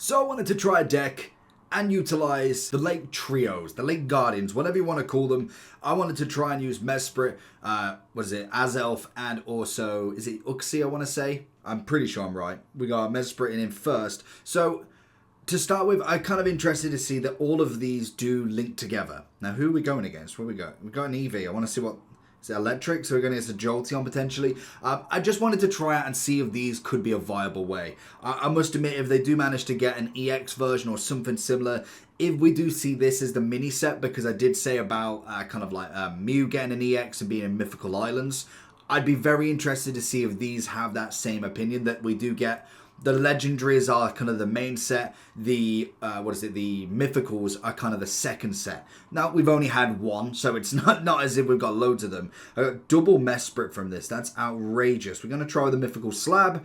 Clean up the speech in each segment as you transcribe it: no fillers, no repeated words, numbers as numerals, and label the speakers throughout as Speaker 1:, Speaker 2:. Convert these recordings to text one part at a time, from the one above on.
Speaker 1: So I wanted to try a deck and utilize the late trios, the late guardians, whatever you want to call them. I wanted to try and use Mesprit, Azelf, and also, is it Uxie I want to say? I'm pretty sure I'm right. We got Mesprit in first. So to start with, I'm kind of interested to see that all of these do link together. Now, who are we going against? Where we go? We've got an Eevee. I want to see what... Is it electric? So we're going against a Jolteon potentially. I just wanted to try out and see if these could be a viable way. I must admit, if they do manage to get an EX version or something similar, if we do see this as the mini set, because I did say about kind of like Mew getting an EX and being in Mythical Islands, I'd be very interested to see if these have that same opinion, that we do get... The legendaries are kind of the main set. The, the mythicals are kind of the second set. Now, we've only had one, so it's not as if we've got loads of them. I got double Mesprit from this. That's outrageous. We're going to try with the mythical slab.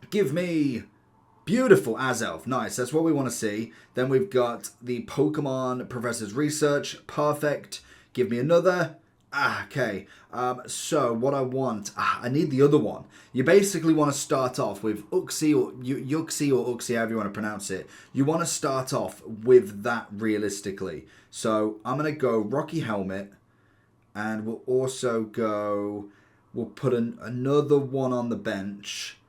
Speaker 1: Give me beautiful Azelf. Nice, that's what we want to see. Then we've got the Pokemon Professor's Research. Perfect. Give me another. Okay, so what I want, I need the other one. You basically want to start off with Uxie or Uxie, however you want to pronounce it. You want to start off with that realistically. So I'm going to go Rocky Helmet, and we'll also go, we'll put another one on the bench,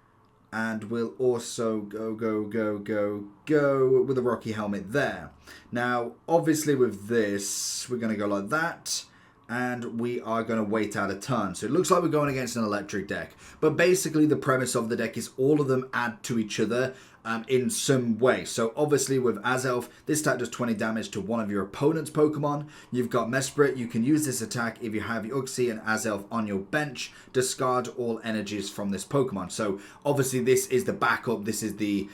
Speaker 1: and we'll also go with the Rocky Helmet there. Now, obviously with this, we're going to go like that. And we are going to wait out a turn. So it looks like we're going against an electric deck. But basically the premise of the deck is all of them add to each other in some way. So obviously with Azelf, this attack does 20 damage to one of your opponent's Pokemon. You've got Mesprit. You can use this attack if you have Uxie and Azelf on your bench. Discard all energies from this Pokemon. So obviously this is the backup. This is the...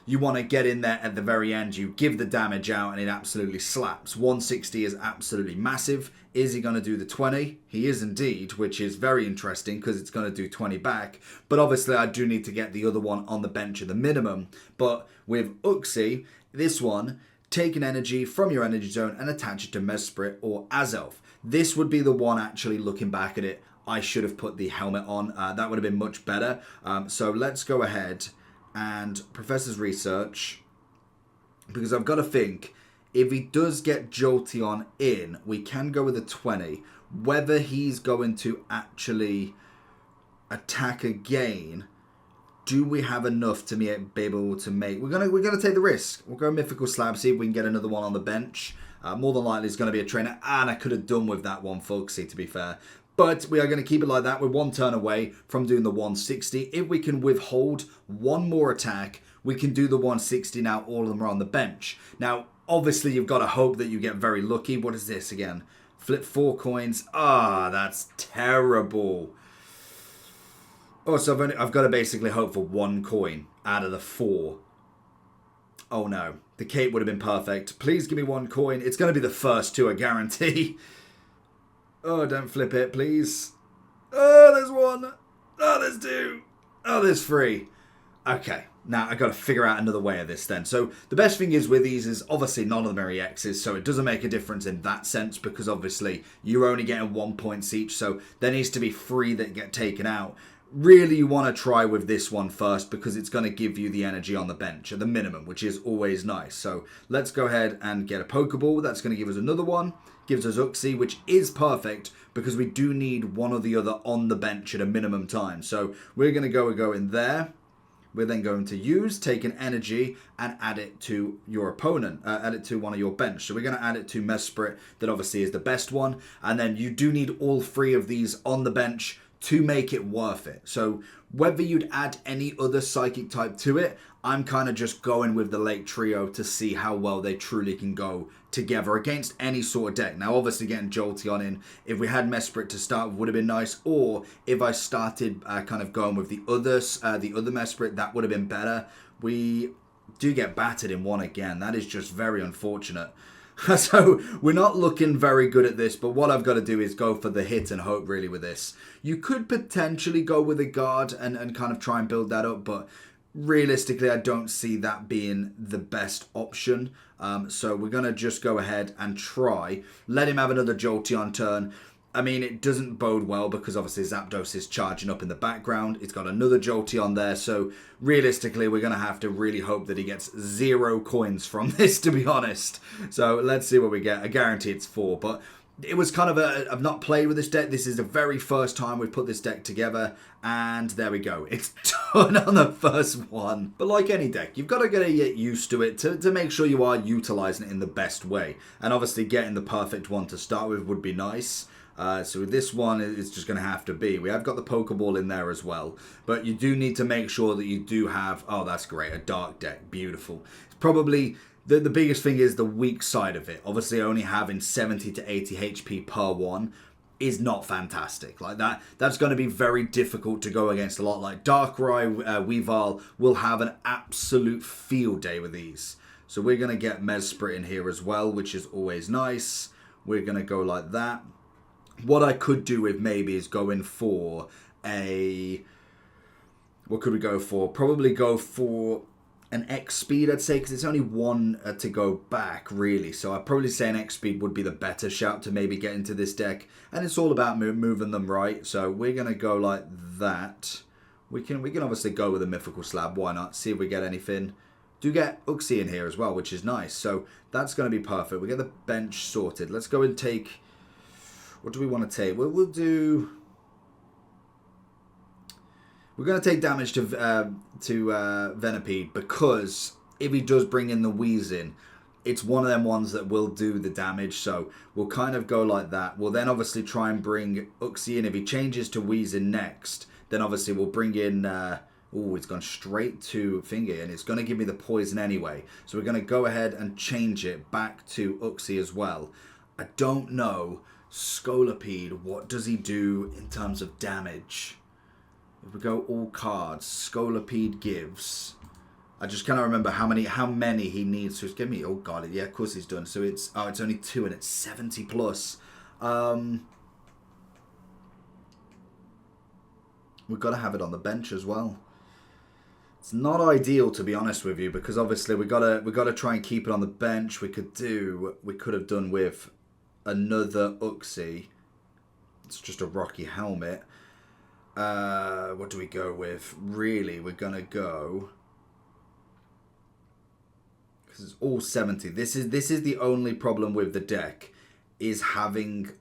Speaker 1: You want to get in there at the very end, you give the damage out, and it absolutely slaps. 160 is absolutely massive. Is he going to do the 20? He is indeed, which is very interesting because it's going to do 20 back. But obviously I do need to get the other one on the bench at the minimum. But with Uxie, this one, take an energy from your energy zone and attach it to Mesprit or Azelf. This would be the one, actually looking back at it, I should have put the helmet on. That would have been much better. So let's go ahead and Professor's Research, because I've got to think, if he does get Jolteon in, we can go with a 20. Whether he's going to actually attack again, do we have enough to be able to make... We're gonna take the risk. We'll go Mythical Slab, see if we can get another one on the bench. More than likely it's going to be a trainer, and I could have done with that one Foxy, to be fair. But we are going to keep it like that. We're one turn away from doing the 160. If we can withhold one more attack, we can do the 160 now. All of them are on the bench. Now, obviously, you've got to hope that you get very lucky. What is this again? Flip 4 coins. Ah, that's terrible. Oh, so I've got to basically hope for 1 coin out of the 4. Oh, no. The cape would have been perfect. Please give me 1 coin. It's going to be the first 2, I guarantee. Oh, don't flip it, please. Oh, there's 1. Oh, there's 2. Oh, there's 3. Okay, now I've got to figure out another way of this then. So the best thing is with these is obviously none of them are EXs, so it doesn't make a difference in that sense because obviously you're only getting 1 points each, so there needs to be 3 that get taken out. Really, you want to try with this one first because it's going to give you the energy on the bench at the minimum, which is always nice. So let's go ahead and get a Pokeball. That's going to give us another one. Gives us Uxie, which is perfect because we do need one or the other on the bench at a minimum time. So we're going to go in there. We're then going to use, take an energy and add it to your opponent, add it to one of your bench. So we're going to add it to Mesprit, that obviously is the best one. And then you do need all 3 of these on the bench to make it worth it. So whether you'd add any other psychic type to it, I'm kind of just going with the late trio to see how well they truly can go together against any sort of deck. Now, obviously getting Jolteon in, if we had Mesprit to start would have been nice, or if I started kind of going with the other Mesprit, that would have been better. We do get battered in 1 again. That is just very unfortunate. So we're not looking very good at this, but what I've got to do is go for the hit and hope really with this. You could potentially go with a guard and kind of try and build that up, but realistically I don't see that being the best option. So we're going to just go ahead and try. Let him have another Jolteon turn. I mean, it doesn't bode well because obviously Zapdos is charging up in the background. It's got another Jolty on there, so realistically, we're going to have to really hope that he gets 0 coins from this, to be honest. So let's see what we get. I guarantee it's 4, but it was kind of I've not played with this deck. This is the very first time we've put this deck together, and there we go. It's done on the first one. But like any deck, you've got to get used to it to make sure you are utilizing it in the best way. And obviously getting the perfect one to start with would be nice. So with this one, it's just going to have to be. We have got the Pokeball in there as well. But you do need to make sure that you do have... Oh, that's great. A Dark deck. Beautiful. It's probably... The biggest thing is the weak side of it. Obviously, only having 70 to 80 HP per one is not fantastic. Like that's going to be very difficult to go against a lot. Like Darkrai, Weavile will have an absolute field day with these. So we're going to get Mesprit in here as well, which is always nice. We're going to go like that. What I could do with maybe is going for a... What could we go for? Probably go for an X speed, I'd say, because it's only one to go back, really. So I'd probably say an X speed would be the better shout to maybe get into this deck. And it's all about moving them right. So we're going to go like that. We can obviously go with a Mythical Slab. Why not? See if we get anything. Do get Uxie in here as well, which is nice. So that's going to be perfect. We get the bench sorted. Let's go and take... What do we want to take? We'll do... We're going to take damage to Venipede because if he does bring in the Weezing, it's one of them ones that will do the damage. So we'll kind of go like that. We'll then obviously try and bring Uxie in. If he changes to Weezing next, then obviously we'll bring in... Oh, it's gone straight to Finger, and it's going to give me the poison anyway. So we're going to go ahead and change it back to Uxie as well. I don't know... Scolipede, what does he do in terms of damage? If we go all cards, Scolipede gives... I just cannot remember how many he needs to give me. Oh god, yeah, of course he's done. So it's only 2 and it's 70 plus. We've got to have it on the bench as well. It's not ideal, to be honest with you, because obviously we gotta try and keep it on the bench. We could have done with another Uxie. It's just a Rocky Helmet. What do we go with? Really, we're gonna go because it's all 70. This is the only problem with the deck, is having...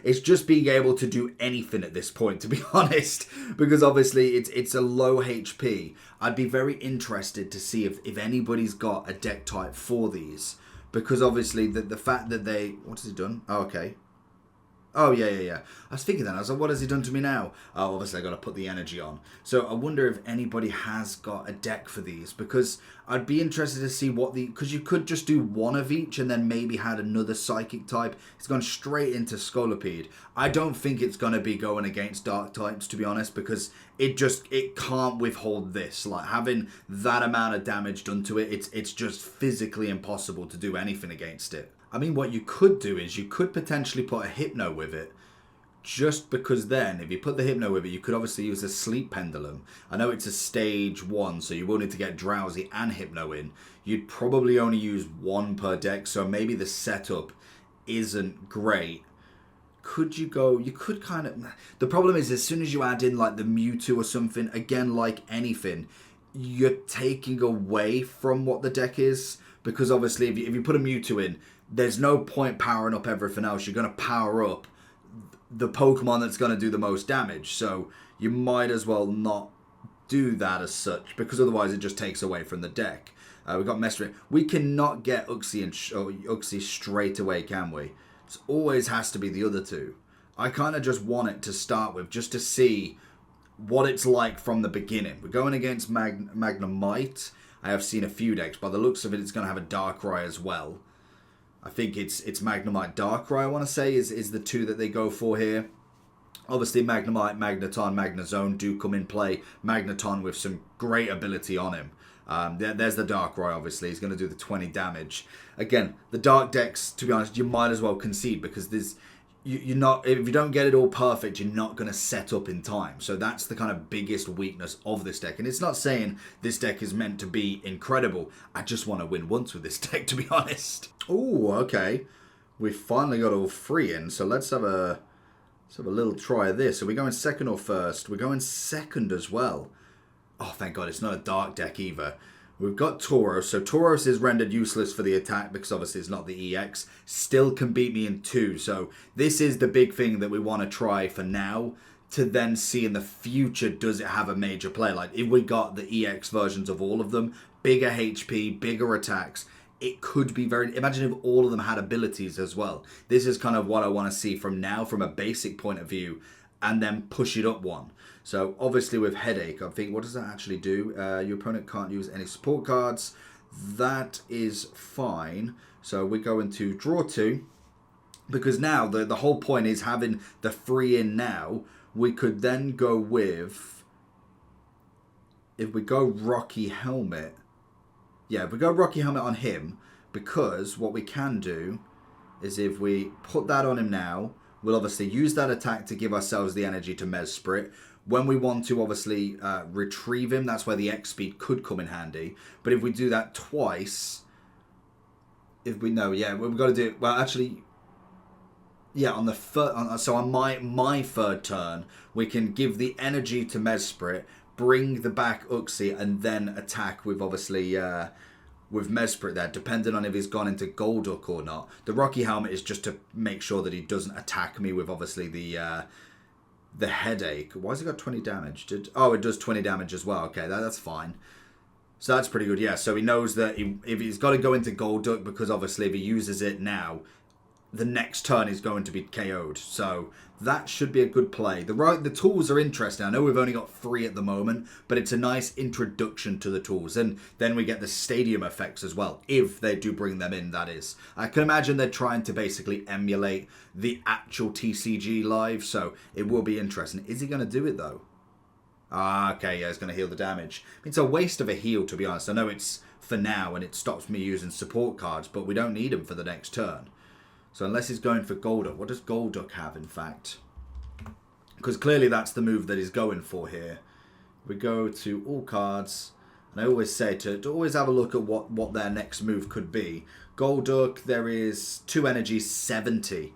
Speaker 1: It's just being able to do anything at this point, to be honest, because obviously it's a low HP. I'd be very interested to see if anybody's got a deck type for these. Because obviously the fact that they... What has he done? Oh, okay. Oh, yeah. I was thinking that. I was like, what has he done to me now? Oh, obviously I got to put the energy on. So I wonder if anybody has got a deck for these. Because I'd be interested to see what the... Because you could just do one of each and then maybe had another Psychic type. It's gone straight into Scolipede. I don't think it's going to be going against Dark types, to be honest. Because it can't withhold this. Like, having that amount of damage done to it, it's just physically impossible to do anything against it. I mean, what you could do is you could potentially put a Hypno with it. Just because then, if you put the Hypno with it, you could obviously use a Sleep Pendulum. I know it's a stage 1, so you will need to get Drowsy and Hypno in. You'd probably only use 1 per deck, so maybe the setup isn't great. Could you go... You could kind of... The problem is, as soon as you add in, like, the Mewtwo or something, again, like anything, you're taking away from what the deck is. Because obviously, if you put a Mewtwo in... There's no point powering up everything else. You're going to power up the Pokemon that's going to do the most damage. So you might as well not do that as such, because otherwise it just takes away from the deck. We've got Mesprit. We cannot get Uxie straight away, can we? It always has to be the other two. I kind of just want it to start with, just to see what it's like from the beginning. We're going against Magnemite. I have seen a few decks. By the looks of it, it's going to have a Darkrai as well. I think it's Magnemite Darkrai, I want to say, is the two that they go for here. Obviously, Magnemite, Magneton, Magnezone do come in play. Magneton with some great ability on him. There's the Darkrai, obviously. He's going to do the 20 damage. Again, the Dark decks, to be honest, you might as well concede, because you're not, if you don't get it all perfect, you're not going to set up in time. So that's the kind of biggest weakness of this deck. And it's not saying this deck is meant to be incredible. I just want to win once with this deck, to be honest. Oh, okay. We finally got all three in, so let's have a little try of this. Are we going second or first? We're going second as well. Oh, thank God, it's not a dark deck either. We've got Tauros, so Tauros is rendered useless for the attack because obviously it's not the EX. Still can beat me in 2, so this is the big thing that we want to try for now, to then see in the future, does it have a major play? Like, if we got the EX versions of all of them, bigger HP, bigger attacks, it could be very... Imagine if all of them had abilities as well. This is kind of what I want to see from now, from a basic point of view, and then push it up one. So, obviously with Headache, I think, what does that actually do? Your opponent can't use any support cards. That is fine. So, we're going to draw 2. Because now, the whole point is having the 3 in now. We could then go with... If we go Rocky Helmet... Yeah, if we go Rocky Helmet on him, because what we can do is if we put that on him now, we'll obviously use that attack to give ourselves the energy to Mesprit. When we want to obviously retrieve him, that's where the X speed could come in handy. But if we do that twice, if we know, yeah, we've got to do it. Well, actually, yeah, on the so on my third turn, we can give the energy to Mesprit, bring the back Uxie, and then attack with obviously with Mesprit there, depending on if he's gone into Golduck or not. The Rocky Helmet is just to make sure that he doesn't attack me with obviously the Headache. Why has he got 20 damage? Oh, it does 20 damage as well. Okay, that's fine. So that's pretty good, yeah. So he knows that if he's got to go into Golduck, because obviously if he uses it now, the next turn is going to be KO'd. So that should be a good play. The tools are interesting. I know we've only got 3 at the moment, but it's a nice introduction to the tools. And then we get the stadium effects as well, if they do bring them in, that is. I can imagine they're trying to basically emulate the actual TCG live, so it will be interesting. Is he going to do it, though? Ah, okay, yeah, he's going to heal the damage. It's a waste of a heal, to be honest. I know it's for now, and it stops me using support cards, but we don't need them for the next turn. So unless he's going for Golduck, what does Golduck have, in fact? Because clearly that's the move that he's going for here. We go to all cards, and I always say to always have a look at what their next move could be. Golduck, there is 2 energy, 70.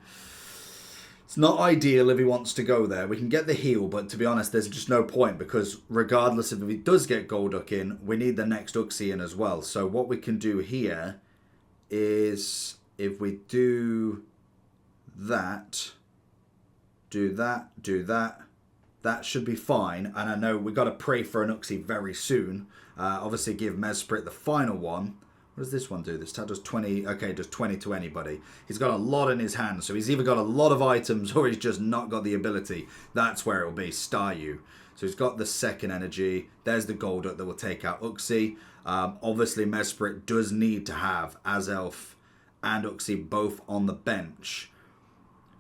Speaker 1: It's not ideal if he wants to go there. We can get the heal, but to be honest, there's just no point, because regardless of if he does get Golduck in, we need the next Uxie in as well. So what we can do here is... If we do that, that should be fine. And I know we've got to pray for an Uxie very soon. Obviously give Mesprit the final one. What does this one do? This tab does 20. Okay, does 20 to anybody. He's got a lot in his hand, so he's either got a lot of items or he's just not got the ability. That's where it'll be. Staryu. So he's got the second energy. There's the Golduck that will take out Uxie. Obviously Mesprit does need to have Azelf and Uxie both on the bench.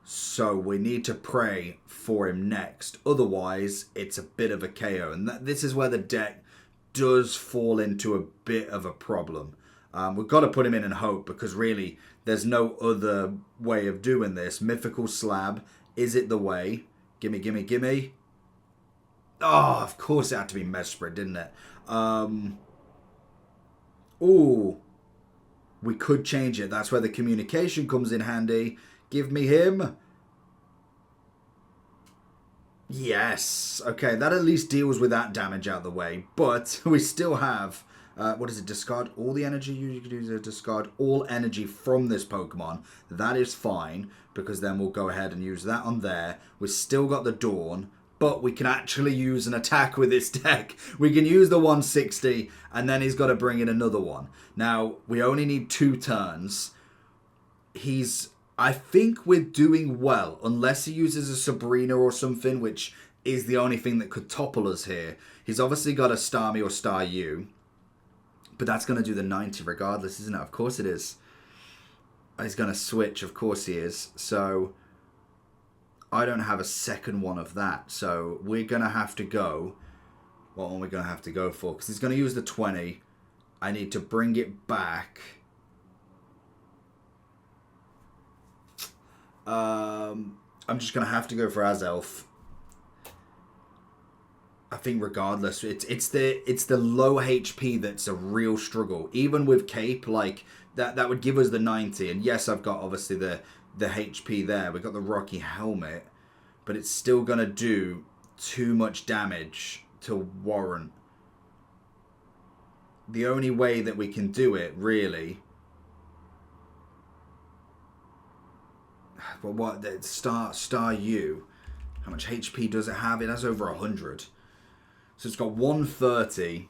Speaker 1: So we need to pray for him next. Otherwise, it's a bit of a KO. And this is where the deck does fall into a bit of a problem. We've got to put him in and hope, because really, there's no other way of doing this. Mythical Slab, is it the way? Gimme, gimme, gimme. Oh, of course it had to be Mesprit, didn't it? Ooh. We could change it. That's where the communication comes in handy. Give me him. Yes. Okay, that at least deals with that damage out of the way. But we still have... what is it? Discard all the energy. You can use it. Discard all energy from this Pokemon. That is fine, because then we'll go ahead and use that on there. We've still got the Dawn, but we can actually use an attack with this deck. We can use the 160, and then he's got to bring in another one. Now, we only need 2 turns. I think we're doing well, unless he uses a Sabrina or something, which is the only thing that could topple us here. He's obviously got a Starmie or Staryu, but that's going to do the 90 regardless, isn't it? Of course it is. He's going to switch, of course he is. So... I don't have a second one of that, so we're going to have to go... What one are we going to have to go for? Because he's going to use the 20. I need to bring it back. I'm just going to have to go for Azelf. I think regardless, it's the low HP that's a real struggle. Even with Cape, like, that would give us the 90. And yes, I've got obviously the HP there. We've got the Rocky Helmet, but it's still going to do too much damage to warrant. The only way that we can do it, really... But what, Star U, how much HP does it have? It has over 100. So it's got 130.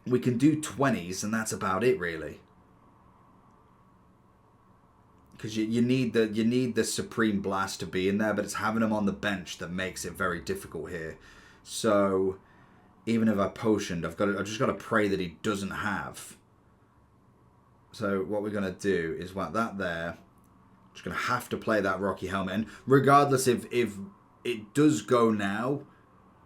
Speaker 1: We can do 20s, and that's about it, really. Because you need the Supreme Blast to be in there, but it's having them on the bench that makes it very difficult here. So even if I potioned, I've just got to pray that he doesn't have. So what we're gonna do is whack that there. Just gonna have to play that Rocky Helmet, and regardless if it does go now,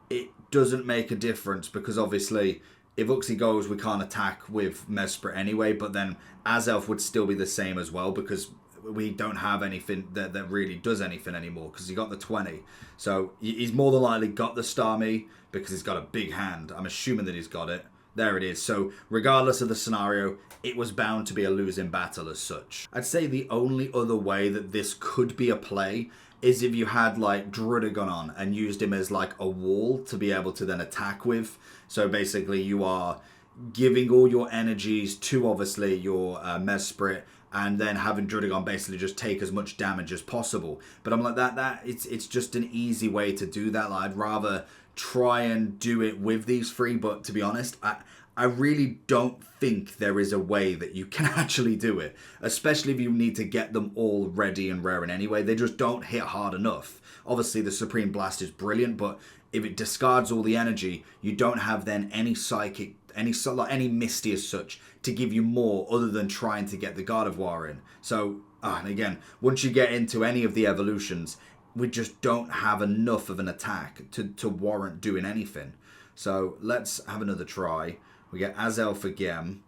Speaker 1: it doesn't make a difference, because obviously if Uxie goes, we can't attack with Mesprit anyway, but then Azelf would still be the same as well, because we don't have anything that really does anything anymore, because he got the 20. So he's more than likely got the Starmie, because he's got a big hand. I'm assuming that he's got it. There it is. So regardless of the scenario, it was bound to be a losing battle as such. I'd say the only other way that this could be a play is if you had like Druidagon on and used him as like a wall to be able to then attack with. So basically you are giving all your energies to obviously your Mesprit, and then having Druidagon basically just take as much damage as possible. But I'm like, that it's just an easy way to do that. Like, I'd rather try and do it with these three, but to be honest, I really don't think there is a way that you can actually do it, especially if you need to get them all ready and raring anyway. They just don't hit hard enough. Obviously, the Supreme Blast is brilliant, but if it discards all the energy, you don't have then any psychic, any misty as such to give you more other than trying to get the God of War in. So, and again, once you get into any of the evolutions, we just don't have enough of an attack to warrant doing anything. So let's have another try. We get Azelf again.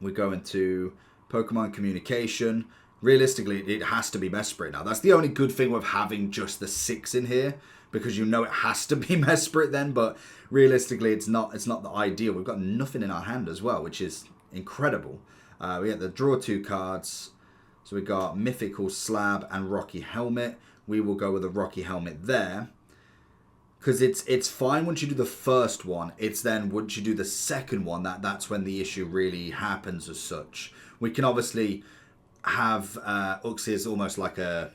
Speaker 1: We go into Pokemon Communication. Realistically, it has to be Mesprit now. That's the only good thing with having just the 6 in here, because you know it has to be Mesprit then, but realistically it's not the ideal. We've got nothing in our hand as well, which is incredible. We get the draw 2 cards. So we got Mythical Slab and Rocky Helmet. We will go with a Rocky Helmet there, because it's fine once you do the first one. It's then once you do the second one that's when the issue really happens as such. We can obviously have Uxie as almost like a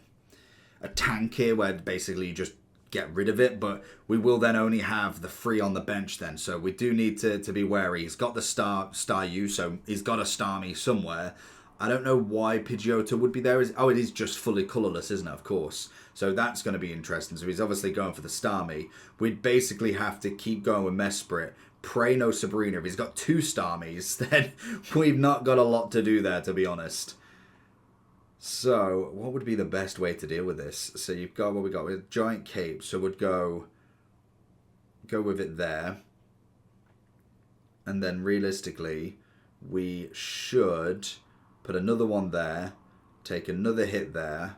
Speaker 1: tank here, where basically you just get rid of it, but we will then only have the 3 on the bench then. So we do need to be wary. He's got the Star U, so he's got a Starmie somewhere. I don't know why Pidgeotto would be there. Oh, it is just fully colourless, isn't it? Of course. So that's going to be interesting. So he's obviously going for the Starmie. We'd basically have to keep going with Mesprit. Pray no Sabrina. If he's got 2 Starmies, then we've not got a lot to do there, to be honest. So what would be the best way to deal with this? So you've got what we got with Giant Cape. So we'd go with it there. And then realistically, we should put another one there, take another hit there.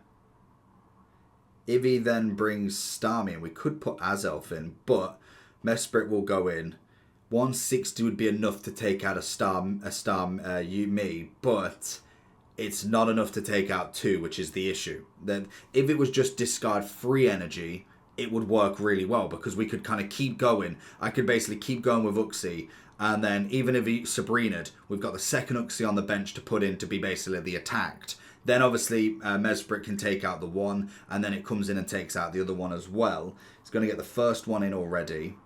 Speaker 1: If he then brings Starmie, and we could put Azelf in, but Mesprit will go in. 160 would be enough to take out me, but it's not enough to take out 2, which is the issue. Then if it was just discard 3 energy, it would work really well, because we could kind of keep going. I could basically keep going with Uxie, and then even if he Sabrina'd, we've got the second Uxie on the bench to put in to be basically the attacked. Then obviously Mesprit can take out the 1, and then it comes in and takes out the other one as well. It's going to get the first one in already.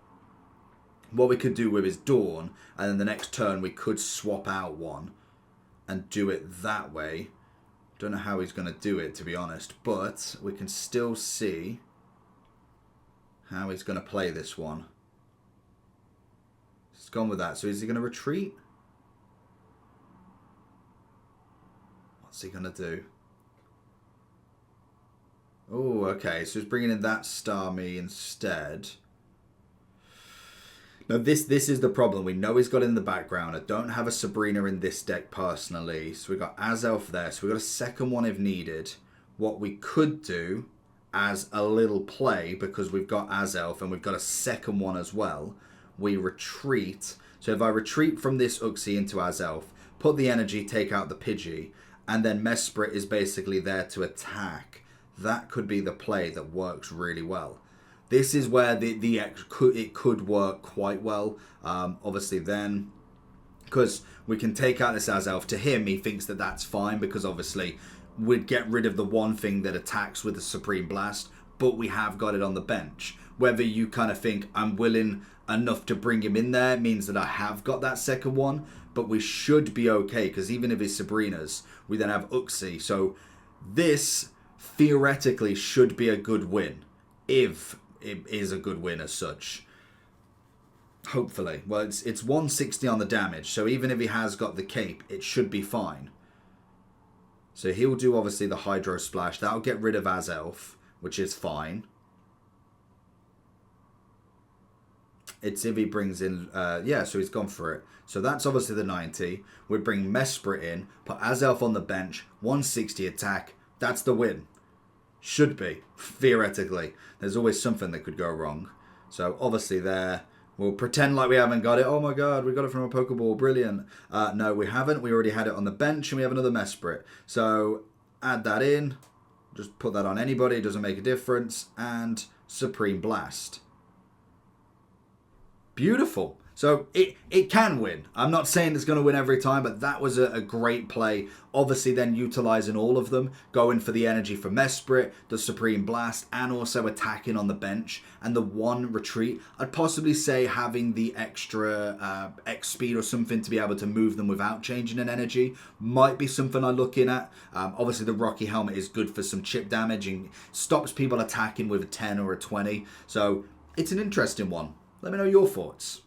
Speaker 1: What we could do with is Dawn, and then the next turn we could swap out 1 and do it that way. Don't know how he's going to do it, to be honest, but we can still see how he's going to play this one. He's gone with that. So is he going to retreat? What's he going to do? Oh, okay. So he's bringing in that Starmie instead. Now, this is the problem. We know he's got it in the background. I don't have a Sabrina in this deck personally. So we've got Azelf there. So we've got a second one if needed. What we could do as a little play, because we've got Azelf and we've got a second one as well, we retreat. So if I retreat from this Uxie into Azelf, put the energy, take out the Pidgey, and then Mesprit is basically there to attack. That could be the play that works really well. This is where it could work quite well. Obviously then, because we can take out this Azelf. To him, he thinks that that's fine because obviously we'd get rid of the one thing that attacks with the Supreme Blast, but we have got it on the bench. Whether you kind of think I'm willing enough to bring him in there means that I have got that second one, but we should be okay because even if it's Sabrina's, we then have Uxie. So this theoretically should be a good win, if it is a good win as such. Hopefully. Well, it's 160 on the damage, so even if he has got the cape, it should be fine. So he'll do obviously the Hydro Splash. That'll get rid of Azelf, which is fine. It's if he brings in... yeah, so he's gone for it. So that's obviously the 90. We bring Mesprit in, put Azelf on the bench, 160 attack. That's the win. Should be, theoretically. There's always something that could go wrong. So obviously there... We'll pretend like we haven't got it. Oh my god, we got it from a Pokeball. Brilliant. No, we haven't. We already had it on the bench and we have another Mesprit. So add that in. Just put that on anybody. It doesn't make a difference. And Supreme Blast. Beautiful. So it can win. I'm not saying it's going to win every time, but that was a great play. Obviously then utilising all of them, going for the energy for Mesprit, the Supreme Blast, and also attacking on the bench. And the one retreat, I'd possibly say having the extra X speed or something to be able to move them without changing an energy might be something I'm looking at. Obviously the Rocky Helmet is good for some chip damage and stops people attacking with a 10 or a 20. So it's an interesting one. Let me know your thoughts.